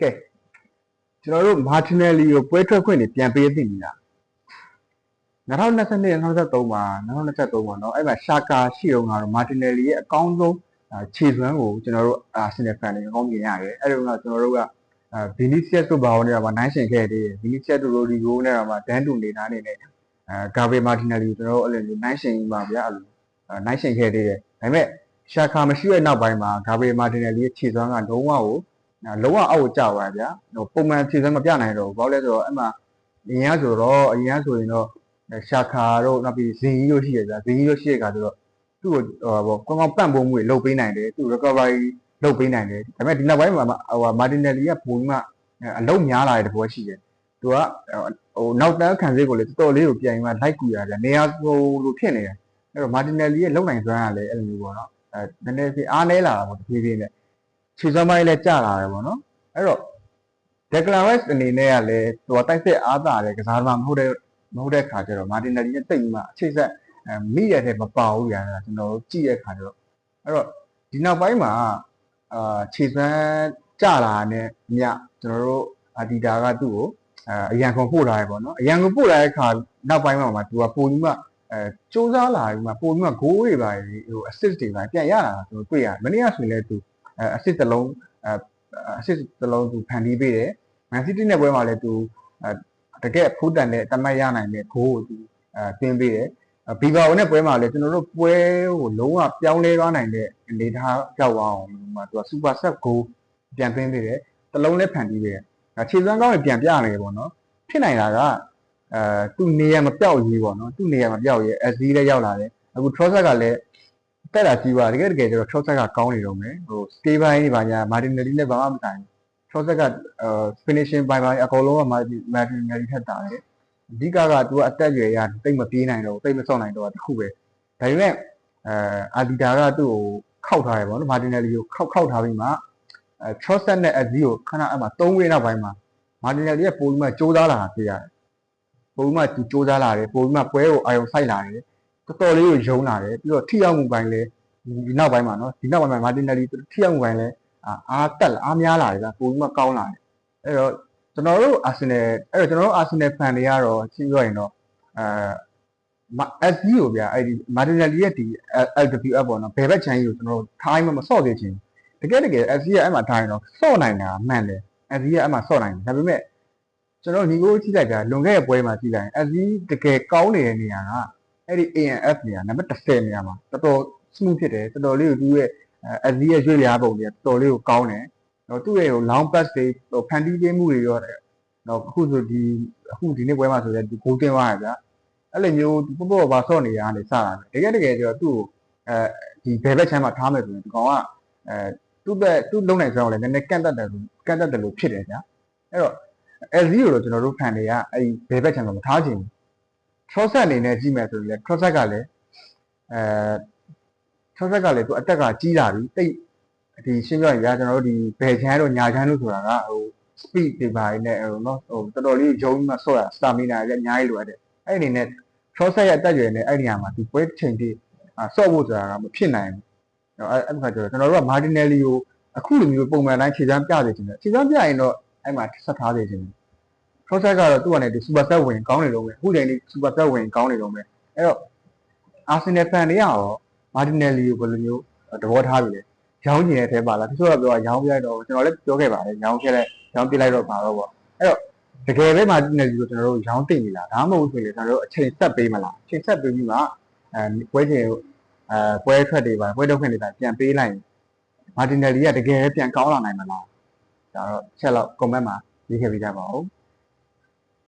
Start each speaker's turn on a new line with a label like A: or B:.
A: ကဲကျွန်တော်တို့ Martinelli ကိုပွဲထွက်ခွင့်တွေပြန်ပေးသိနေတာ2022 2023မှာ2023ပေါ့နော်အဲ့မှာရှာကာရှိတော့ကတော့ Martinelli ရဲ့အကောင်းဆုံးခြေစွမ်းကိုကျွန်တော်တို့ Arsenal fan တွေအကောင်းမြင်ရတယ်အဲ့ဒါကကျွန်တော်တို့ကVinicius တို့ဘာလို့လဲမှာနိုင်ရှင်ခဲ့သေးတယ် Vinicius တို့ Rodrigo နဲ့တော့မှဒန်းတူနေတာနေနဲ့Gabriel Martinelli ကျွန်တော်တို့အဲ့လိုနိုင်ရှင်ပါဗျာအဲ့လိုနိုင်ရှင်ခဲ့သေးတယ်ဒါပေမဲ့ရှာကာမရှိတဲ့နောက်ပိုင်းမှာ Gabriel Martinelli ရဲ့ခြေစွမ်းကလုံးဝအောက်ကိုကျသွားဗျာဟိုပုံမှန်ခြေစွမ်းမပြနိုင်တော့ဘူးဘာလို့လဲဆိုတော့အဲ့မှာအရင်ကဆိုရင်တော့ရှာခါတို့နောက်ပြီးဇင်ကြီးတို့ရှိရဗျာဇင်ကြီးတို့ရှိရခါဆိုတော့သူ့ကိုကောင်းကောင်းပန့်ပိုးမှုတွေလုပ်ပေးနိုင်တယ်သူ့ recovery လုပ်ပေးနိုင်တယ်ဒါပေမဲ့ဒီနောက်ပိုင်းမှာMartinelli ကပုံမှန်အလုံးများလာတဲ့တဘောရှိတယ်သူကနောက်တန်းခံစစ်ကိုလည်းတော်တော်လေးကိုပြန်ပြီးလိုက်ကူရဗျာနေရာလိုဖြစ်နေတယ်အဲ့တော့ Martinelli ရဲ့လုံနိုင်စွမ်းကလည်းအဲ့လိုမျိုးပေါ့နော်နည်းနည်းပြအားနဲလာတာပေါ့တဖြည်းဖြည်းနဲ့ခြေစွမ်းပိုင်းလည်းကျလာတယ်ပေါ့နော်အဲ့တော့ Declan Rice အနေနဲ့ကလည်းသူကတိုက်စစ်အားသာတယ်ကစားသမားမဟုတ်တဲ့ခါကျတော့ Martinelli နဲ့တိတ်ပြီးမှအခြေဆက်မိရတဲ့မပါဘူးဗျာကျွန်တော်တို့ကြည့်တဲ့ခါကျတော့အဲ့တော့ဒီနောက်ပိုင်းမှာခြေစွမ်းကျလာတဲ့ညကျွန်တော်တို့အာဒီတာကသူ့ကိုအရန်ကုန်ပို့လာရပေါ့နော်အရန်ကုန်ပို့လာတဲ့ခါနောက်ပိုင်းမှာသူကပုံပြီးမှစူးစမ်းလာပြီးမှပုံပြီးမှဂိုးတွေပါဟို assist တွေပါပြန်ရလာတာကျွန်တော်တွေ့ရတယ်မနေ့ကဆိုရင်လည်းသူassist တစ်လုံးသူဖန်တီးပေးတယ် Man City နဲ့ပွဲမှာလည်းသူတကယ်ဖိုးတန်တဲ့တမတ်ရနိုင်တဲ့ဂိုးကိုသူသင်ပေးတယ်ဘီဘာအိုနဲ့ပွဲမှာလည်းကျွန်တော်တို့ပွဲကိုလုံးဝပြောင်းလဲသွားနိုင်တဲ့အနေထားကြောက်အောင်မှာသူက super set ဂိုးပြန်သင်ပေးတယ်တစ်လုံးလည်းဖန်တီးပေးတယ်ခြေစွမ်းကောင်းတွေပြန်ပြနေတယ်ပေါ့နော်ဖြစ်နိုင်တာကသူ့နေရာမပြောက်ရေးပေါ့နော်သူ့နေရာမပြောက်ရေး SC လည်းရောက်လာတယ်အခု Trossard ကလည်းတက်တာကြီးပါတကယ်ကျတော့ Trossard ကကောင်းနေတော့မယ်ဟို stay ပိုင်းတွေပါညာ Martinelli နဲ့ဘာမှမဆိုင်ဘူး Trossard ကfinishing ပိုင်းအကုန်လုံးက Martinelli ထက်တာတယ်အဓိကသူကအတက်ရွယ်ရတိတ်မပြေးနိုင်တော့တိတ်မစော့နိုင်တော့တခုပဲဒါပေမဲ့အာဒီတာကသူ့ကိုခောက်ထားတယ်ပေါ့နော် Martinelli ကိုခောက်ထားပြီးမှ Trossard နဲ့ SC ကိုခဏအဲ့မှာ3ဝင်းနောက်ပိုင်းမှာ Martinelli ကပိုပြီးမှစူးစမ်းလာတာတွေ့ရတယ်ပိုပြီးမှသူစူးစမ်းလာတယ်ပိုပြီးမှပွဲကိုအာရုံစိုက်လာတယ်တော်တော်လေးကိုယုံလာတယ်ပြီးတော့ထိရောက်မှုပိုင်းလည်းဒီနောက်ပိုင်းမှာနော်ဒီနောက်ပိုင်းမှာ Martinelli ထိရောက်မှုပိုင်းလည်းအားများလာတယ်ဗျပိုပြီးမှကောင်းလာတယ်အဲ့တော့ကျွန်တော်တို့ Arsenal fan တွေကတော့ရှင်းပြောရင်တော့SC ကိုဗျအဲ့ဒီ Martinelli ရဲ့ဒီ LWF ပေါ့နော်ဘယ်ဘက်ချမ်းကြီးကိုကျွန်တော်တို့ထားမှမဆော့သေးချင်တကယ်SC ကအဲ့မှာထားရင်တော့ဆော့နိုင်တာမှန်တယ် SC ကအဲ့မှာဆော့နိုင်တယ်ဒါပေမဲ့ကျွန်တော်ညီကိုကြည့်လိုက်တာလွန်ခဲ့တဲ့ပွဲမှာကြည့်လိုက်ရင် SC တကယ်ကောင်းနေတဲ့နေရာကအဲ့ဒီ ANF နေရာနံပါတ်10နေရာမှာတော်တော် smooth ဖြစ်တယ်တော်တော်လေးကိုသူ့ရဲ့ SC ရဲ့ရွေ့လျားပုံတွေတော်တော်လေးကိုကောင်းတယ်တော့သူ့ရဲ့long pass တွေဖန်တီးပေးမှုတွေရောတော့အခုဒီနေ့ပွဲမှာဆိုရင်ဒီဂိုးတင်သွားရဗျာအဲ့လိုမျိုးပေါ့ပါဆော့နေရကနေစတာတကယ်ကျတော့သူ့ဒီဘယ်ဘက်ချမ်းမှာထားမယ်ဆိုရင်ဒီကောင်ကသူ့လုံနိုင်စွမ်းကိုလည်းနည်းနည်းကန့်တတ်တယ်လို့ဖြစ်တယ်ဗျာအဲ့တော့ SC ကိုတော့ကျွန်တော်တို့ဖန်တွေကအဲ့ဒီဘယ်ဘက်ချမ်းမှာမထားချင်ဘူး Trossard အနေနဲ့ကြည့်မယ်ဆိုရင်လည်း Trossard ကလည်းသူအတက်ကကြီးလာပြီတိတ်ဒီရှင်းပြောရင်ကျွန်တော်တို့ဒီဘယ်ချမ်းတို့ညာချမ်းတို့ဆိုတာကဟို speed တွေပါနေဟိုနော်ဟိုတော်တော်လေးယုံပြီးမှဆော့ရ stamina လည်းအများကြီးလိုရတယ်အဲ့ဒီနဲ့ Trossard ရဲ့အတက်ရွယ်နဲ့အဲ့ဒီနေရာမှာဒီပွဲချိန်တိဆော့ဖို့ဆိုတာကမဖြစ်နိုင်ဘူးအဲ့ခါကျတော့ကျွန်တော်တို့က Martinelli ကိုအခုလိုမျိုးပုံမှန်တိုင်းခြေစမ်းပြစေချင်တယ်ခြေစမ်းပြရင်တော့အဲ့မှာဆက်ထားစေချင်တယ် Trossard ကတော့သူ့အနေနဲ့ super set ဝင်ကောင်းနေတော့မယ်အခုချိန်ဒီ super set ဝင်ကောင်းနေတော့မယ်အဲ့တော့ Arsenal fan တွေရော Martinelli ကိုဘယ်လိုမျိုးသဘောထားပြီလဲရောင်းကျင်တဲ့အထဲပါလားတချို့ကပြောရောင်းပြလိုက်တော့ကျွန်တော်လည်းပြောခဲ့ပါတယ်ရောင်းပြလိုက်တော့ပါတော့ပေါ့အဲ့တော့တကယ်ပဲ Martinelli ကိုကျွန်တော်တို့ရောင်းတင်နေလားဒါမှမဟုတ်ဆိုရင်ကျွန်တော်တို့အချိန်ဆက်ပေးမလားအချိန်ဆက်ပေးပြီးမှပွဲချိန်ပွဲထွက်တွေပါပွဲတော့ခွင့်တွေပါပြန်ပေးလိုက်ရင် Martinelli ကတကယ်ပြန်ကောင်းလာနိုင်မလားဒါတော့ချက်လောက် comment မှာရေးခဲ့ပေးကြပါဦး